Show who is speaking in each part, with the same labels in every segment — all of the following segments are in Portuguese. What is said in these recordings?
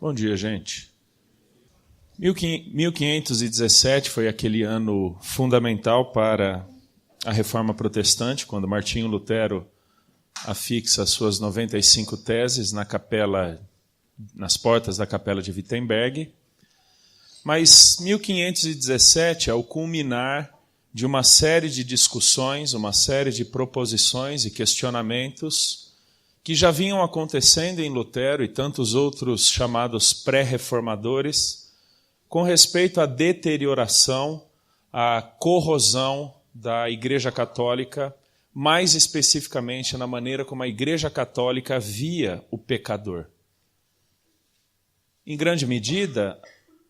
Speaker 1: Bom dia, gente. 1517 foi aquele ano fundamental para a Reforma Protestante, quando Martinho Lutero afixa suas 95 teses nas portas da Capela de Wittenberg. Mas 1517 é o culminar de uma série de discussões, uma série de proposições e questionamentos que já vinham acontecendo em Lutero e tantos outros chamados pré-reformadores, com respeito à deterioração, à corrosão da Igreja Católica, mais especificamente na maneira como a Igreja Católica via o pecador. Em grande medida,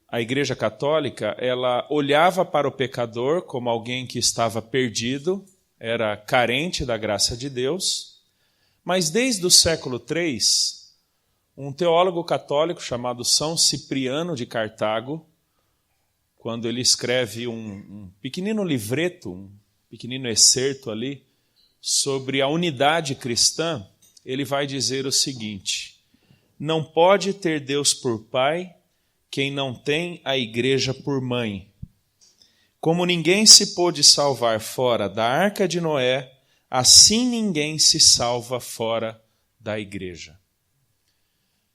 Speaker 1: a Igreja Católica ela olhava para o pecador como alguém que estava perdido, era carente da graça de Deus. Mas desde o século III, um teólogo católico chamado São Cipriano de Cartago, quando ele escreve um pequenino livreto, um pequenino excerto ali, sobre a unidade cristã, ele vai dizer o seguinte: não pode ter Deus por pai quem não tem a igreja por mãe. Como ninguém se pôde salvar fora da arca de Noé, assim ninguém se salva fora da igreja.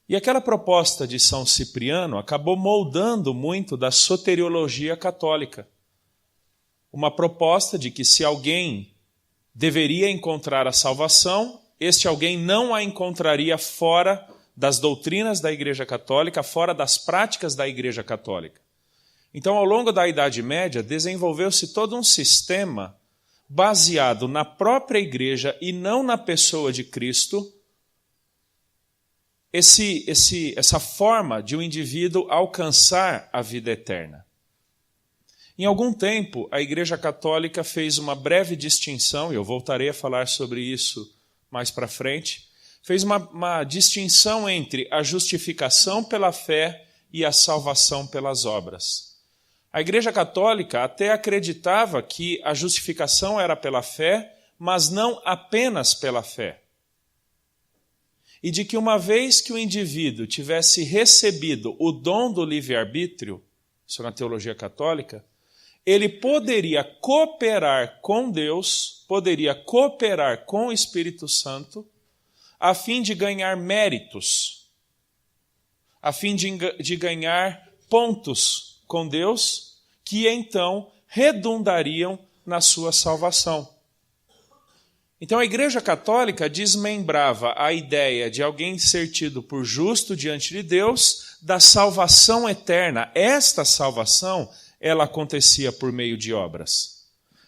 Speaker 1: E aquela proposta de São Cipriano acabou moldando muito da soteriologia católica. Uma proposta de que se alguém deveria encontrar a salvação, este alguém não a encontraria fora das doutrinas da Igreja Católica, fora das práticas da Igreja Católica. Então, ao longo da Idade Média, desenvolveu-se todo um sistema baseado na própria Igreja e não na pessoa de Cristo, essa forma de um indivíduo alcançar a vida eterna. Em algum tempo, a Igreja Católica fez uma breve distinção, e eu voltarei a falar sobre isso mais para frente, fez uma distinção entre a justificação pela fé e a salvação pelas obras. A Igreja Católica até acreditava que a justificação era pela fé, mas não apenas pela fé. E de que uma vez que o indivíduo tivesse recebido o dom do livre-arbítrio, isso na teologia católica, ele poderia cooperar com Deus, poderia cooperar com o Espírito Santo, a fim de ganhar méritos, a fim de ganhar pontos com Deus, que então redundariam na sua salvação. Então a Igreja Católica desmembrava a ideia de alguém ser tido por justo diante de Deus, da salvação eterna. Esta salvação, ela acontecia por meio de obras.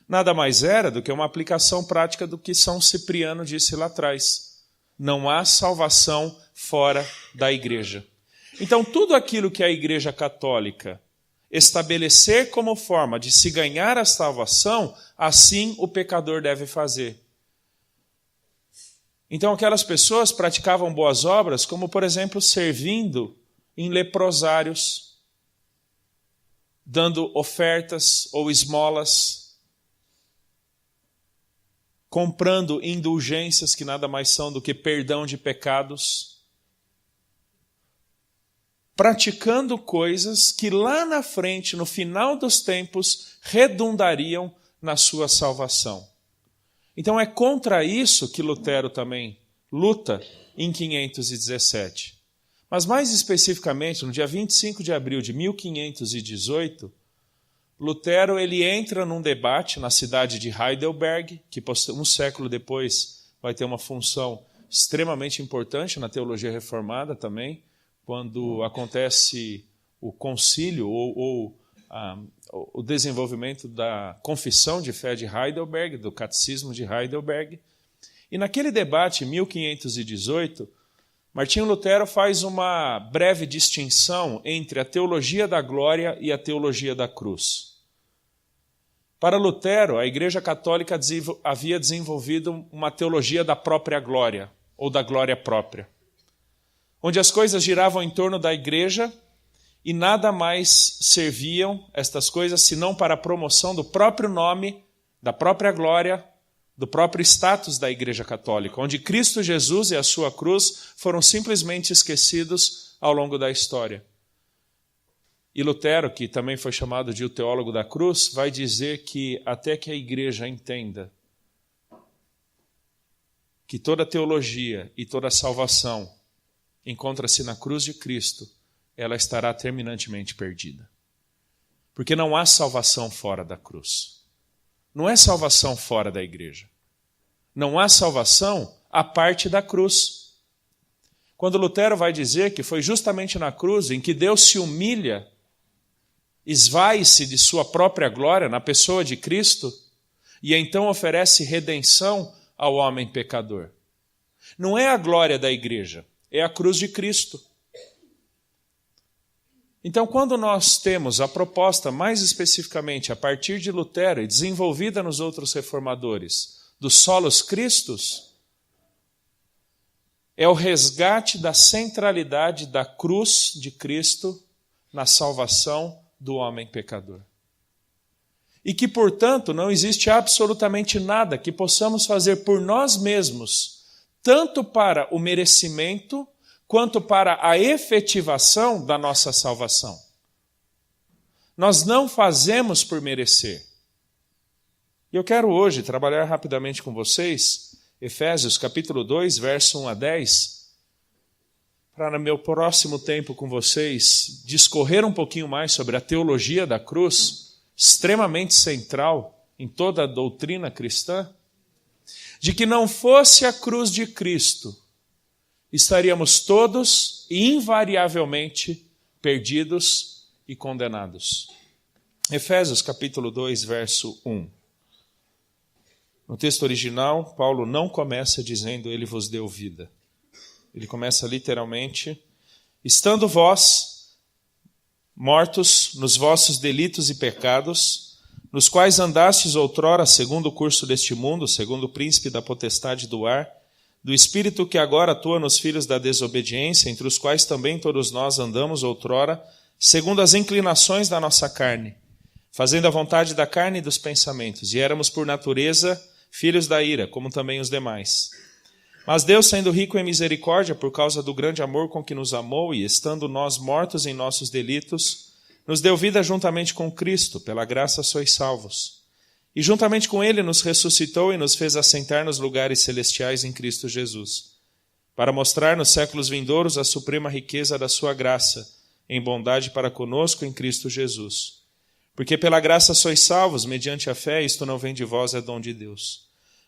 Speaker 1: Nada mais era do que uma aplicação prática do que São Cipriano disse lá atrás. Não há salvação fora da Igreja. Então tudo aquilo que a Igreja Católica estabelecer como forma de se ganhar a salvação, assim o pecador deve fazer. Então aquelas pessoas praticavam boas obras, como por exemplo servindo em leprosários, dando ofertas ou esmolas, comprando indulgências que nada mais são do que perdão de pecados, praticando coisas que lá na frente, no final dos tempos, redundariam na sua salvação. Então é contra isso que Lutero também luta em 1517. Mas mais especificamente, no dia 25 de abril de 1518, Lutero ele entra num debate na cidade de Heidelberg, que um século depois vai ter uma função extremamente importante na teologia reformada também, quando acontece o concílio ou o desenvolvimento da Confissão de Fé de Heidelberg, do Catecismo de Heidelberg. E naquele debate, em 1518, Martinho Lutero faz uma breve distinção entre a teologia da glória e a teologia da cruz. Para Lutero, a Igreja Católica havia desenvolvido uma teologia da própria glória, ou da glória própria, onde as coisas giravam em torno da igreja e nada mais serviam, estas coisas, senão para a promoção do próprio nome, da própria glória, do próprio status da Igreja Católica, onde Cristo Jesus e a sua cruz foram simplesmente esquecidos ao longo da história. E Lutero, que também foi chamado de o teólogo da cruz, vai dizer que até que a igreja entenda que toda teologia e toda salvação encontra-se na cruz de Cristo, ela estará terminantemente perdida. Porque não há salvação fora da cruz. Não é salvação fora da igreja. Não há salvação à parte da cruz. Quando Lutero vai dizer que foi justamente na cruz em que Deus se humilha, esvai-se de sua própria glória na pessoa de Cristo, e então oferece redenção ao homem pecador. Não é a glória da igreja, é a cruz de Cristo. Então, quando nós temos a proposta, mais especificamente a partir de Lutero e desenvolvida nos outros reformadores, do Solus Christus, é o resgate da centralidade da cruz de Cristo na salvação do homem pecador. E que, portanto, não existe absolutamente nada que possamos fazer por nós mesmos, tanto para o merecimento, quanto para a efetivação da nossa salvação. Nós não fazemos por merecer. E eu quero hoje trabalhar rapidamente com vocês, Efésios capítulo 2, verso 1 a 10, para no meu próximo tempo com vocês discorrer um pouquinho mais sobre a teologia da cruz, extremamente central em toda a doutrina cristã, de que não fosse a cruz de Cristo, estaríamos todos invariavelmente perdidos e condenados. Efésios capítulo 2, verso 1. No texto original, Paulo não começa dizendo ele vos deu vida. Ele começa literalmente, estando vós mortos nos vossos delitos e pecados, nos quais andastes outrora segundo o curso deste mundo, segundo o príncipe da potestade do ar, do espírito que agora atua nos filhos da desobediência, entre os quais também todos nós andamos outrora, segundo as inclinações da nossa carne, fazendo a vontade da carne e dos pensamentos, e éramos por natureza filhos da ira, como também os demais. Mas Deus, sendo rico em misericórdia, por causa do grande amor com que nos amou, e estando nós mortos em nossos delitos, nos deu vida juntamente com Cristo, pela graça sois salvos. E juntamente com ele nos ressuscitou e nos fez assentar nos lugares celestiais em Cristo Jesus, para mostrar nos séculos vindouros a suprema riqueza da sua graça, em bondade para conosco em Cristo Jesus. Porque pela graça sois salvos, mediante a fé, isto não vem de vós, é dom de Deus.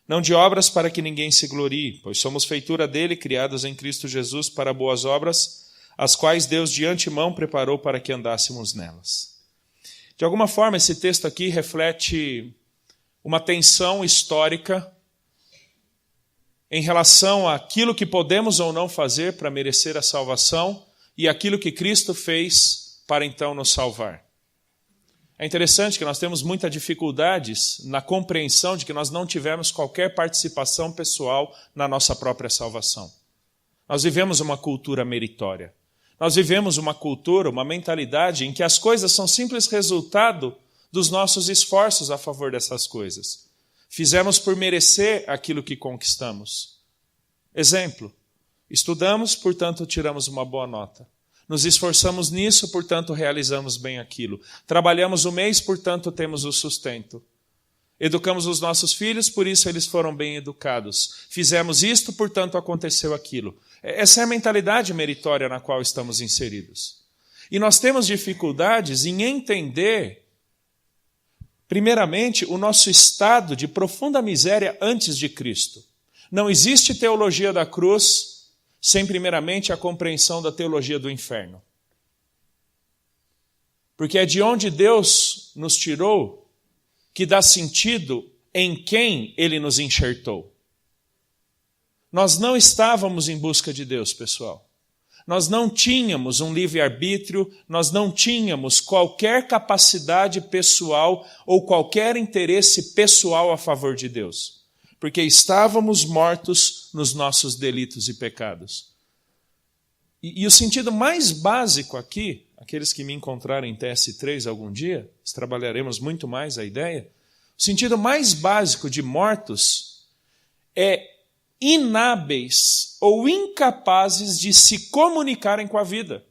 Speaker 1: Não de obras para que ninguém se glorie, pois somos feitura dele, criados em Cristo Jesus para boas obras, as quais Deus de antemão preparou para que andássemos nelas. De alguma forma, esse texto aqui reflete uma tensão histórica em relação àquilo que podemos ou não fazer para merecer a salvação e aquilo que Cristo fez para então nos salvar. É interessante que nós temos muitas dificuldades na compreensão de que nós não tivemos qualquer participação pessoal na nossa própria salvação. Nós vivemos uma cultura meritória. Nós vivemos uma cultura, uma mentalidade em que as coisas são simples resultado dos nossos esforços a favor dessas coisas. Fizemos por merecer aquilo que conquistamos. Exemplo, estudamos, portanto tiramos uma boa nota. Nos esforçamos nisso, portanto realizamos bem aquilo. Trabalhamos o mês, portanto temos o sustento. Educamos os nossos filhos, por isso eles foram bem educados. Fizemos isto, portanto aconteceu aquilo. Essa é a mentalidade meritória na qual estamos inseridos. E nós temos dificuldades em entender, primeiramente, o nosso estado de profunda miséria antes de Cristo. Não existe teologia da cruz sem, primeiramente, a compreensão da teologia do inferno. Porque é de onde Deus nos tirou que dá sentido em quem Ele nos enxertou. Nós não estávamos em busca de Deus, pessoal. Nós não tínhamos um livre-arbítrio, nós não tínhamos qualquer capacidade pessoal ou qualquer interesse pessoal a favor de Deus. Porque estávamos mortos nos nossos delitos e pecados. E o sentido mais básico aqui, aqueles que me encontrarem em TS3 algum dia, trabalharemos muito mais a ideia, o sentido mais básico de mortos é inábeis ou incapazes de se comunicarem com a vida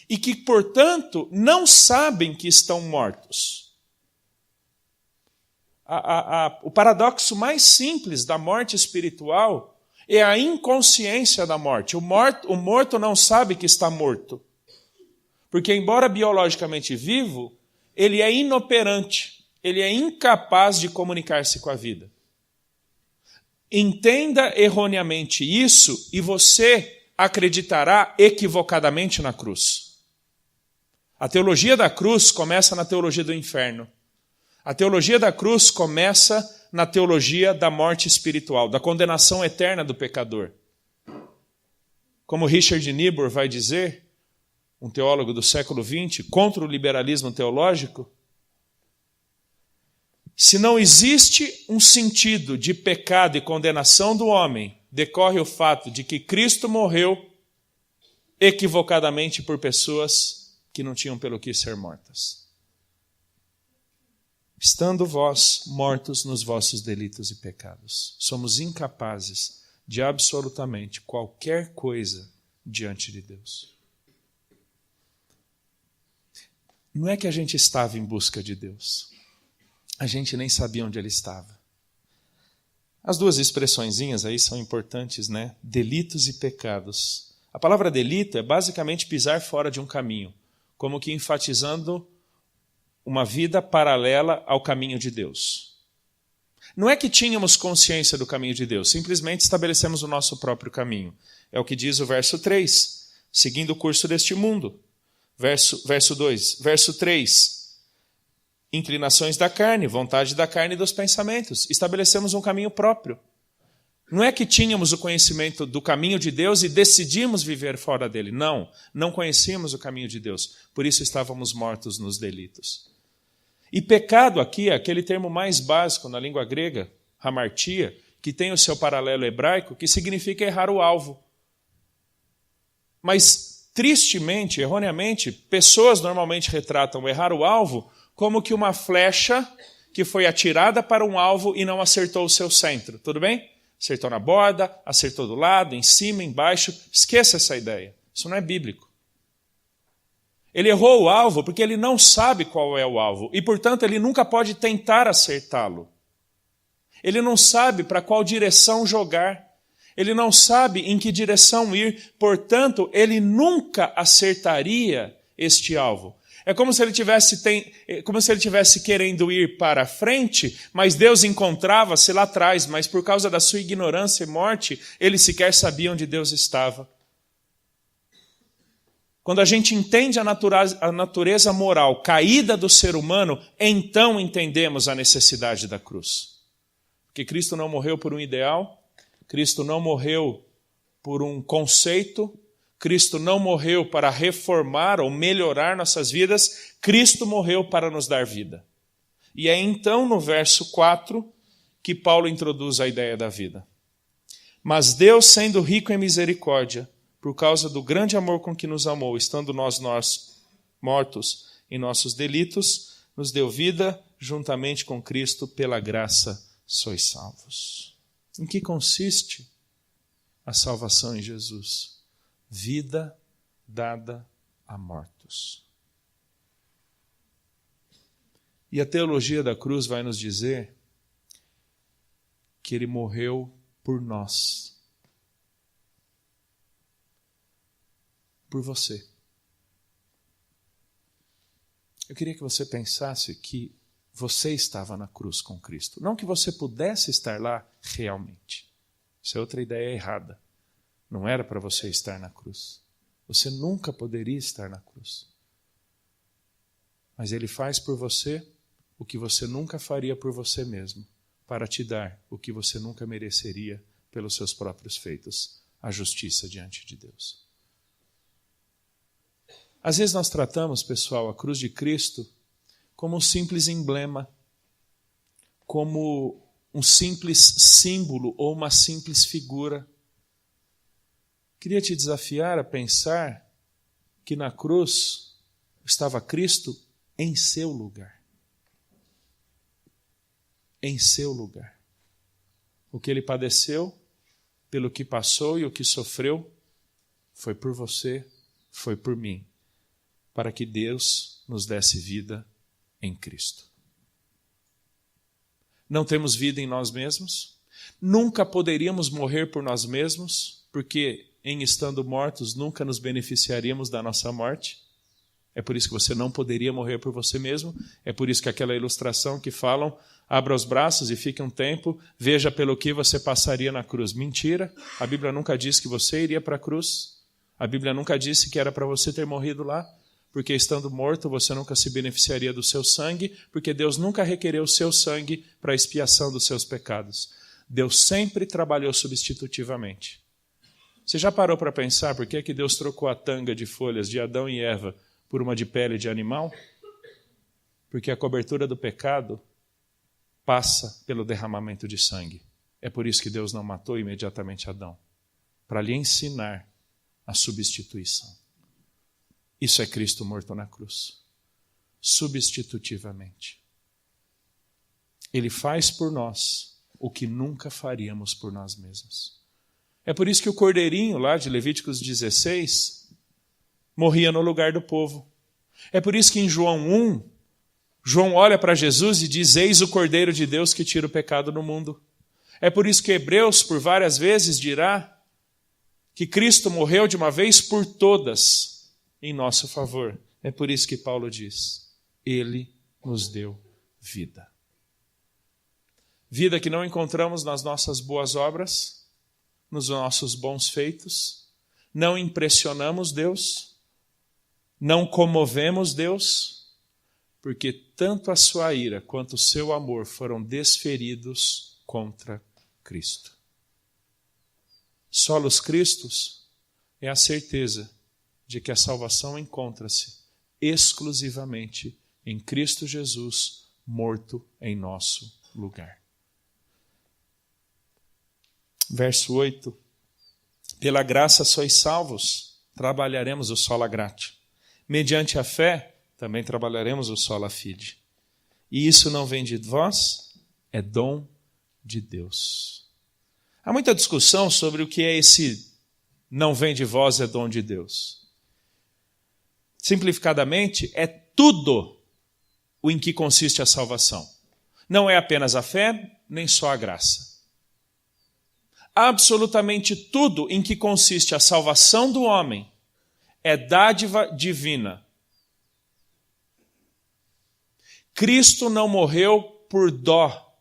Speaker 1: e que, portanto, não sabem que estão mortos. O paradoxo mais simples da morte espiritual é a inconsciência da morte. O morto não sabe que está morto. Porque, embora biologicamente vivo, ele é inoperante, ele é incapaz de comunicar-se com a vida. Entenda erroneamente isso e você acreditará equivocadamente na cruz. A teologia da cruz começa na teologia do inferno. A teologia da cruz começa na teologia da morte espiritual, da condenação eterna do pecador. Como Richard Niebuhr vai dizer, um teólogo do século XX, contra o liberalismo teológico, se não existe um sentido de pecado e condenação do homem, decorre o fato de que Cristo morreu equivocadamente por pessoas que não tinham pelo que ser mortas. Estando vós mortos nos vossos delitos e pecados, somos incapazes de absolutamente qualquer coisa diante de Deus. Não é que a gente estava em busca de Deus. A gente nem sabia onde Ele estava. As duas expressõezinhas aí são importantes, né? Delitos e pecados. A palavra delito é basicamente pisar fora de um caminho, como que enfatizando uma vida paralela ao caminho de Deus. Não é que tínhamos consciência do caminho de Deus, simplesmente estabelecemos o nosso próprio caminho. É o que diz o verso 3, seguindo o curso deste mundo. Verso 2, verso 3, inclinações da carne, vontade da carne e dos pensamentos. Estabelecemos um caminho próprio. Não é que tínhamos o conhecimento do caminho de Deus e decidimos viver fora dele. Não conhecíamos o caminho de Deus. Por isso estávamos mortos nos delitos. E pecado aqui é aquele termo mais básico na língua grega, hamartia, que tem o seu paralelo hebraico, que significa errar o alvo. Mas, tristemente, erroneamente, pessoas normalmente retratam errar o alvo como que uma flecha que foi atirada para um alvo e não acertou o seu centro. Tudo bem? Acertou na borda, acertou do lado, em cima, embaixo. Esqueça essa ideia. Isso não é bíblico. Ele errou o alvo porque ele não sabe qual é o alvo e, portanto, ele nunca pode tentar acertá-lo. Ele não sabe para qual direção jogar. Ele não sabe em que direção ir. Portanto, ele nunca acertaria este alvo. É como se ele tivesse querendo ir para frente, mas Deus encontrava-se lá atrás, mas por causa da sua ignorância e morte, ele sequer sabia onde Deus estava. Quando a gente entende a natureza moral caída do ser humano, então entendemos a necessidade da cruz. Porque Cristo não morreu por um ideal, Cristo não morreu por um conceito, Cristo não morreu para reformar ou melhorar nossas vidas, Cristo morreu para nos dar vida. E é então no verso 4 que Paulo introduz a ideia da vida. Mas Deus, sendo rico em misericórdia, por causa do grande amor com que nos amou, estando nós mortos em nossos delitos, nos deu vida juntamente com Cristo, pela graça sois salvos. Em que consiste a salvação em Jesus? Vida dada a mortos. E a teologia da cruz vai nos dizer que ele morreu por nós. Por você. Eu queria que você pensasse que você estava na cruz com Cristo. Não que você pudesse estar lá realmente. Isso é outra ideia errada. Não era para você estar na cruz. Você nunca poderia estar na cruz. Mas Ele faz por você o que você nunca faria por você mesmo, para te dar o que você nunca mereceria pelos seus próprios feitos, a justiça diante de Deus. Às vezes nós tratamos, pessoal, a cruz de Cristo como um simples emblema, como um simples símbolo ou uma simples figura. Queria te desafiar a pensar que na cruz estava Cristo em seu lugar. Em seu lugar. O que ele padeceu, pelo que passou e o que sofreu, foi por você, foi por mim, para que Deus nos desse vida em Cristo. Não temos vida em nós mesmos, nunca poderíamos morrer por nós mesmos, porque em estando mortos nunca nos beneficiaríamos da nossa morte. É por isso que você não poderia morrer por você mesmo. É por isso que aquela ilustração que falam, abra os braços e fique um tempo, veja pelo que você passaria na cruz. Mentira, a Bíblia nunca disse que você iria para a cruz. A Bíblia nunca disse que era para você ter morrido lá, porque estando morto você nunca se beneficiaria do seu sangue, porque Deus nunca requereu o seu sangue para a expiação dos seus pecados. Deus sempre trabalhou substitutivamente. Você já parou para pensar por que Deus trocou a tanga de folhas de Adão e Eva por uma de pele de animal? Porque a cobertura do pecado passa pelo derramamento de sangue. É por isso que Deus não matou imediatamente Adão, para lhe ensinar a substituição. Isso é Cristo morto na cruz, substitutivamente. Ele faz por nós o que nunca faríamos por nós mesmos. É por isso que o cordeirinho lá de Levíticos 16 morria no lugar do povo. É por isso que em João 1, João olha para Jesus e diz: eis o Cordeiro de Deus que tira o pecado do mundo. É por isso que Hebreus por várias vezes dirá que Cristo morreu de uma vez por todas em nosso favor. É por isso que Paulo diz: ele nos deu vida. Vida que não encontramos nas nossas boas obras, nos nossos bons feitos, não impressionamos Deus, não comovemos Deus, porque tanto a sua ira quanto o seu amor foram desferidos contra Cristo. Solos Christus é a certeza de que a salvação encontra-se exclusivamente em Cristo Jesus, morto em nosso lugar. Verso 8. Pela graça sois salvos, trabalharemos o sola gratia. Mediante a fé, também trabalharemos o sola fide. E isso não vem de vós, é dom de Deus. Há muita discussão sobre o que é esse não vem de vós, é dom de Deus. Simplificadamente, é tudo o em que consiste a salvação. Não é apenas a fé, nem só a graça. Absolutamente tudo em que consiste a salvação do homem é dádiva divina. Cristo não morreu por dó.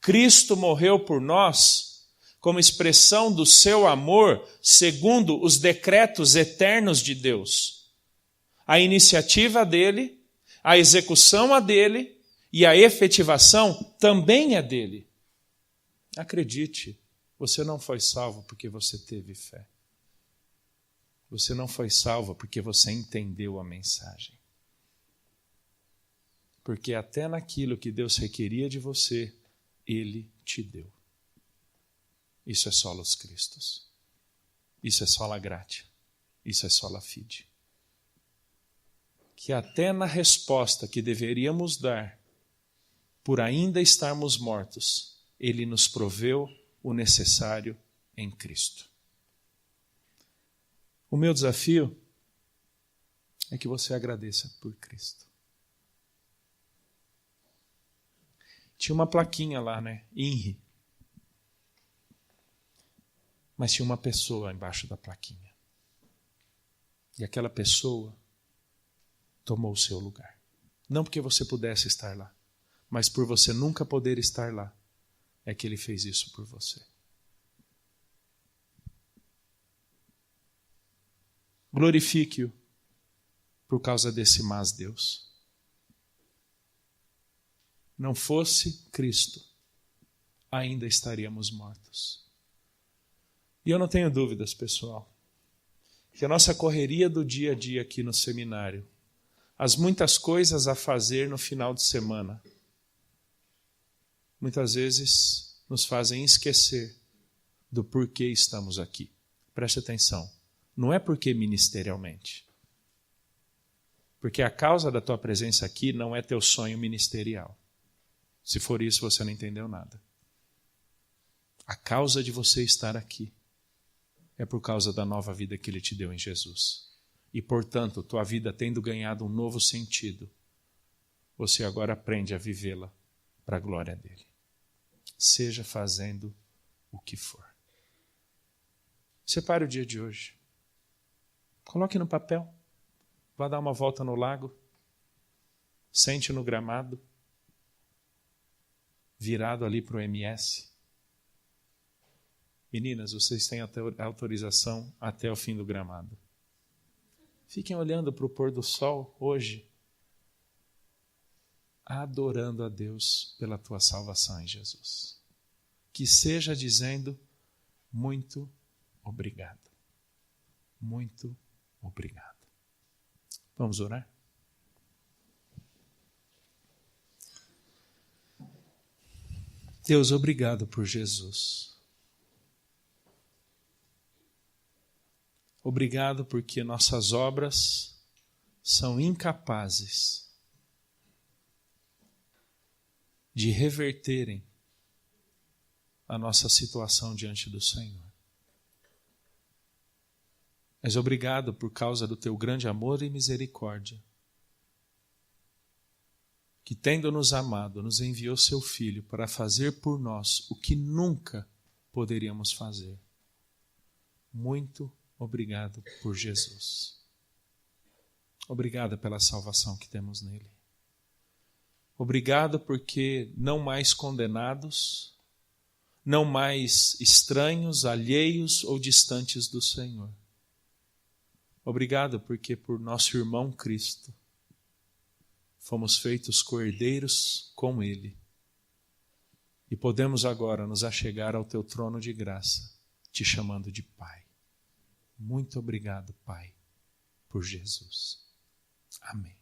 Speaker 1: Cristo morreu por nós como expressão do seu amor segundo os decretos eternos de Deus. A iniciativa dele, a execução é dele e a efetivação também é dele. Acredite, você não foi salvo porque você teve fé. Você não foi salvo porque você entendeu a mensagem. Porque até naquilo que Deus requeria de você, Ele te deu. Isso é solos Christus. Isso é sola gratia. Isso é sola fide. Que até na resposta que deveríamos dar, por ainda estarmos mortos, Ele nos proveu o necessário em Cristo. O meu desafio é que você agradeça por Cristo. Tinha uma plaquinha lá, né? INRI. Mas tinha uma pessoa embaixo da plaquinha. E aquela pessoa tomou o seu lugar. Não porque você pudesse estar lá, mas por você nunca poder estar lá, é que Ele fez isso por você. Glorifique-o por causa desse mas Deus. Não fosse Cristo, ainda estaríamos mortos. E eu não tenho dúvidas, pessoal, que a nossa correria do dia a dia aqui no seminário, as muitas coisas a fazer no final de semana, muitas vezes nos fazem esquecer do porquê estamos aqui. Preste atenção, não é porque ministerialmente. Porque a causa da tua presença aqui não é teu sonho ministerial. Se for isso, você não entendeu nada. A causa de você estar aqui é por causa da nova vida que Ele te deu em Jesus. E, portanto, tua vida tendo ganhado um novo sentido, você agora aprende a vivê-la para a glória dEle. Seja fazendo o que for. Separe o dia de hoje. Coloque no papel. Vá dar uma volta no lago. Sente no gramado. Virado ali para o MS. Meninas, vocês têm autorização até o fim do gramado. Fiquem olhando para o pôr do sol hoje, adorando a Deus pela tua salvação em Jesus. Que seja dizendo muito obrigado. Muito obrigado. Vamos orar? Deus, obrigado por Jesus. Obrigado porque nossas obras são incapazes de reverterem a nossa situação diante do Senhor. Mas obrigado por causa do teu grande amor e misericórdia, que tendo nos amado, nos enviou seu Filho para fazer por nós o que nunca poderíamos fazer. Muito obrigado por Jesus. Obrigado pela salvação que temos nele. Obrigado porque não mais condenados, não mais estranhos, alheios ou distantes do Senhor. Obrigado porque por nosso irmão Cristo fomos feitos co-herdeiros com Ele e podemos agora nos achegar ao teu trono de graça, te chamando de Pai. Muito obrigado, Pai, por Jesus. Amém.